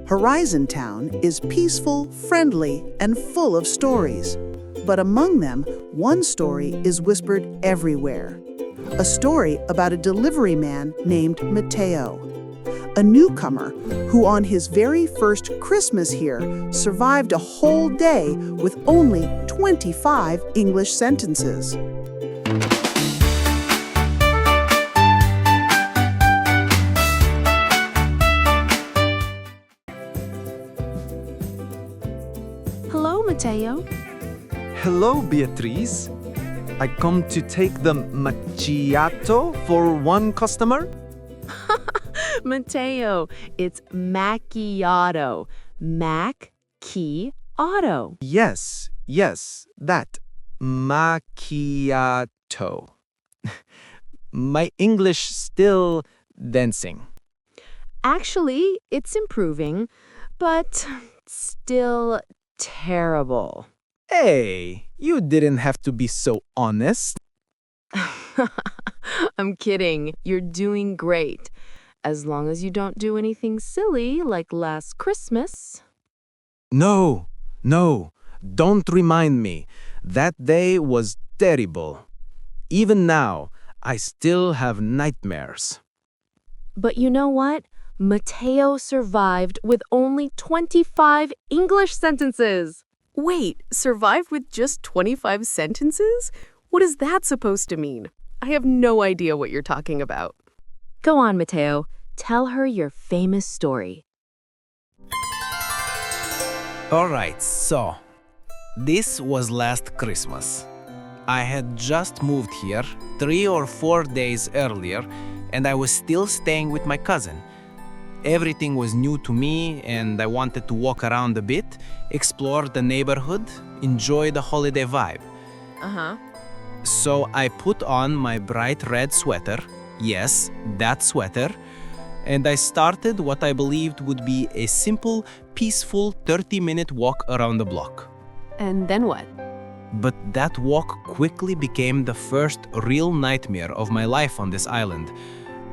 Horizon Town is peaceful, friendly, and full of stories. But among them, one story is whispered everywhere. A story about a delivery man named Mateo, a newcomer who on his very first Christmas here survived a whole day with only 25 English sentences. Hello, Mateo. Hello, Beatrice. I come to take the macchiato for one customer. Mateo, it's macchiato. Mac-key-auto. Yes, that. Macchiato. My English still dancing. Actually, it's improving, but still terrible. Hey, you didn't have to be so honest. I'm kidding. You're doing great. As long as you don't do anything silly like last Christmas. No, don't remind me. That day was terrible. Even now, I still have nightmares. But you know what? Mateo survived with only 25 English sentences. Wait, survive with just 25 sentences? What is that supposed to mean? I have no idea what you're talking about. Go on, Mateo. Tell her your famous story. Alright, so this was last Christmas. I had just moved here 3 or 4 days earlier, and I was still staying with my cousin. Everything was new to me, and I wanted to walk around a bit, explore the neighborhood, enjoy the holiday vibe. So I put on my bright red sweater, yes, that sweater, and I started what I believed would be a simple, peaceful 30-minute walk around the block. And then what? But that walk quickly became the first real nightmare of my life on this island.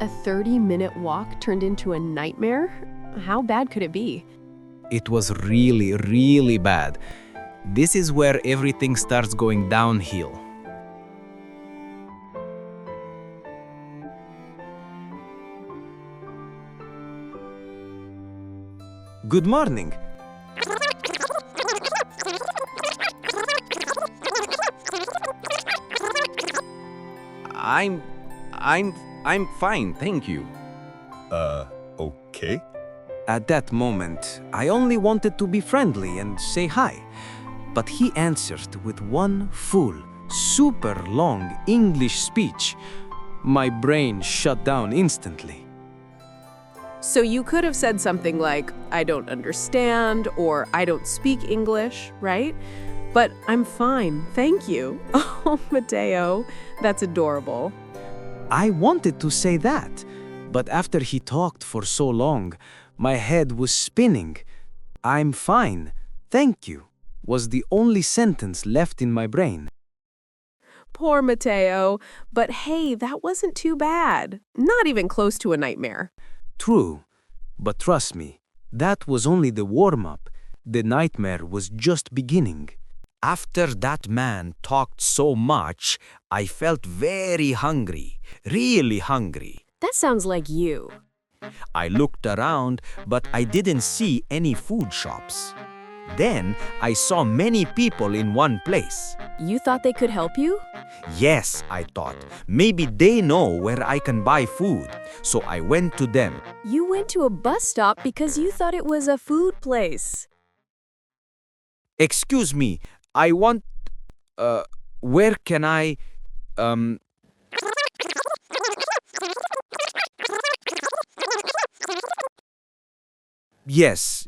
A 30-minute walk turned into a nightmare? How bad could it be? It was really, really bad. This is where everything starts going downhill. Good morning. I'm fine, thank you. Okay. At that moment, I only wanted to be friendly and say hi. But he answered with one full, super long English speech. My brain shut down instantly. So you could have said something like, I don't understand, or I don't speak English, right? But I'm fine, thank you. Oh, Mateo, that's adorable. I wanted to say that, but after he talked for so long, my head was spinning. I'm fine, thank you, was the only sentence left in my brain. Poor Mateo, but hey, that wasn't too bad. Not even close to a nightmare. True, but trust me, that was only the warm-up. The nightmare was just beginning. After that man talked so much, I felt very hungry, really hungry. That sounds like you. I looked around, but I didn't see any food shops. Then I saw many people in one place. You thought they could help you? Yes, I thought. Maybe they know where I can buy food. So I went to them. You went to a bus stop because you thought it was a food place. Excuse me, I want... where can I... Yes.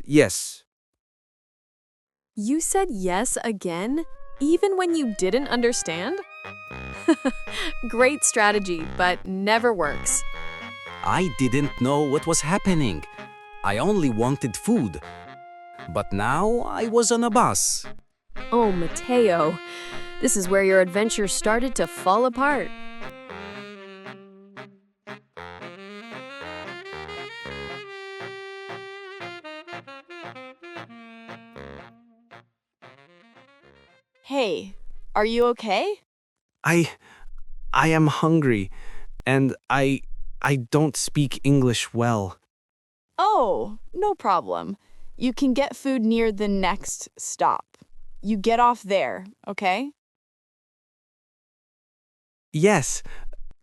You said yes again, even when you didn't understand? Great strategy, but never works. I didn't know what was happening. I only wanted food. But now I was on a bus. Oh, Mateo, this is where your adventure started to fall apart. Hey, are you okay? I am hungry, and I don't speak English well. Oh, no problem. You can get food near the next stop. You get off there, okay? Yes,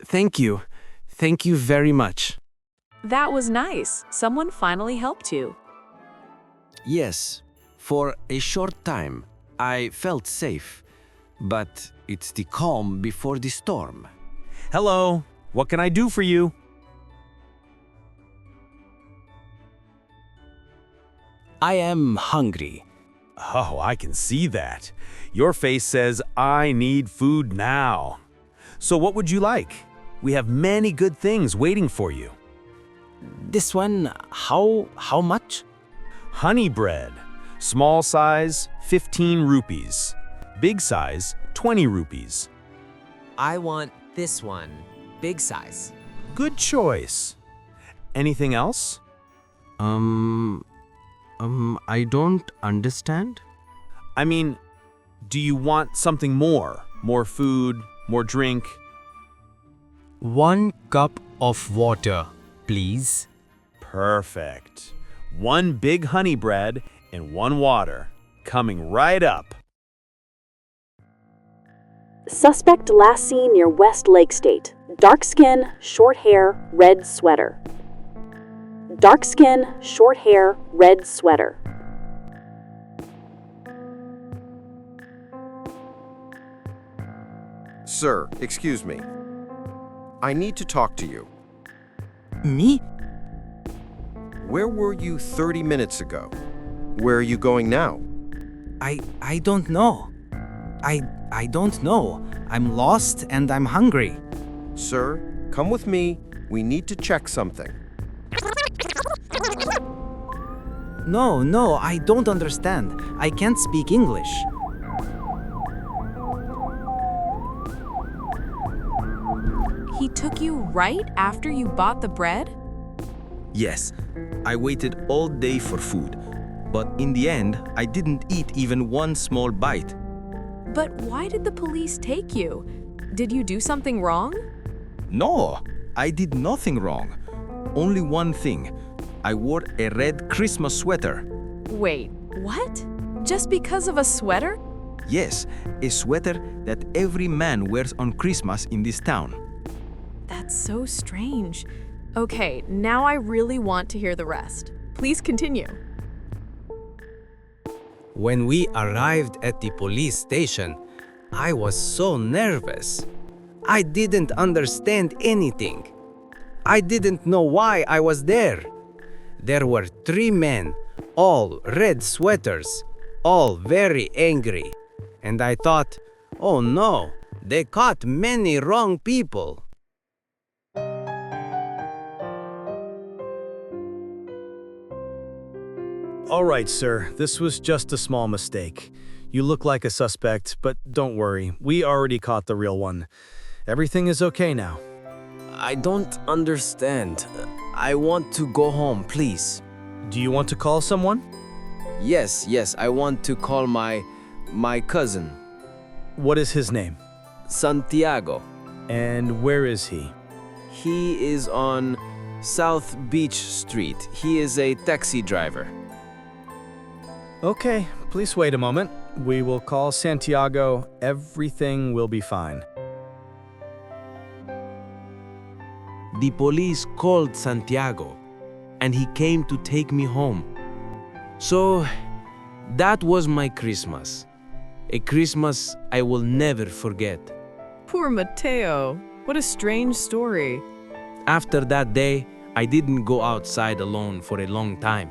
thank you. Thank you very much. That was nice. Someone finally helped you. Yes, for a short time, I felt safe. But it's the calm before the storm. Hello, what can I do for you? I am hungry. Oh, I can see that. Your face says, I need food now. So what would you like? We have many good things waiting for you. This one, how much? Honey bread. Small size, 15 rupees. Big size, 20 rupees. I want this one, big size. Good choice. Anything else? I don't understand. I mean, do you want something more? More food, more drink? 1 cup of water, please. Perfect. 1 big honey bread and 1 water. Coming right up. Suspect last seen near West Lake State. Dark skin, short hair, red sweater. Dark skin, short hair, red sweater. Sir, excuse me. I need to talk to you. Me? Where were you 30 minutes ago? Where are you going now? I don't know. I don't know. I'm lost and I'm hungry. Sir, come with me. We need to check something. No, I don't understand. I can't speak English. He took you right after you bought the bread? Yes, I waited all day for food. But in the end, I didn't eat even 1 small bite. But why did the police take you? Did you do something wrong? No, I did nothing wrong. Only one thing. I wore a red Christmas sweater. Wait, what? Just because of a sweater? Yes, a sweater that every man wears on Christmas in this town. That's so strange. Okay, now I really want to hear the rest. Please continue. When we arrived at the police station, I was so nervous. I didn't understand anything. I didn't know why I was there. There were 3 men, all red sweaters, all very angry. And I thought, oh no, they caught many wrong people. All right, sir. This was just a small mistake. You look like a suspect, but don't worry. We already caught the real one. Everything is okay now. I don't understand. I want to go home, please. Do you want to call someone? Yes, I want to call my cousin, What is his name? Santiago. And where is he? He is on South Beach Street. He is a taxi driver. Okay, please wait a moment. We will call Santiago. Everything will be fine. The police called Santiago, and he came to take me home. So, that was my Christmas. A Christmas I will never forget. Poor Mateo. What a strange story. After that day, I didn't go outside alone for a long time.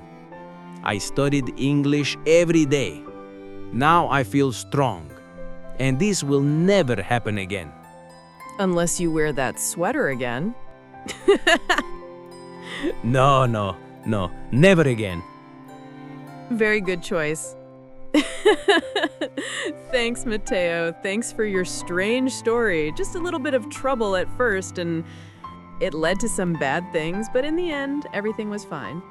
I studied English every day. Now I feel strong, and this will never happen again. Unless you wear that sweater again. No, never again. Very good choice. Thanks, Mateo. Thanks for your strange story. Just a little bit of trouble at first, and it led to some bad things, but in the end, everything was fine.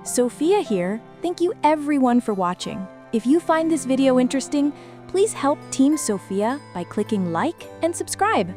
Sofia here. Thank you everyone for watching. If you find this video interesting, please help Team Sofia by clicking like and subscribe.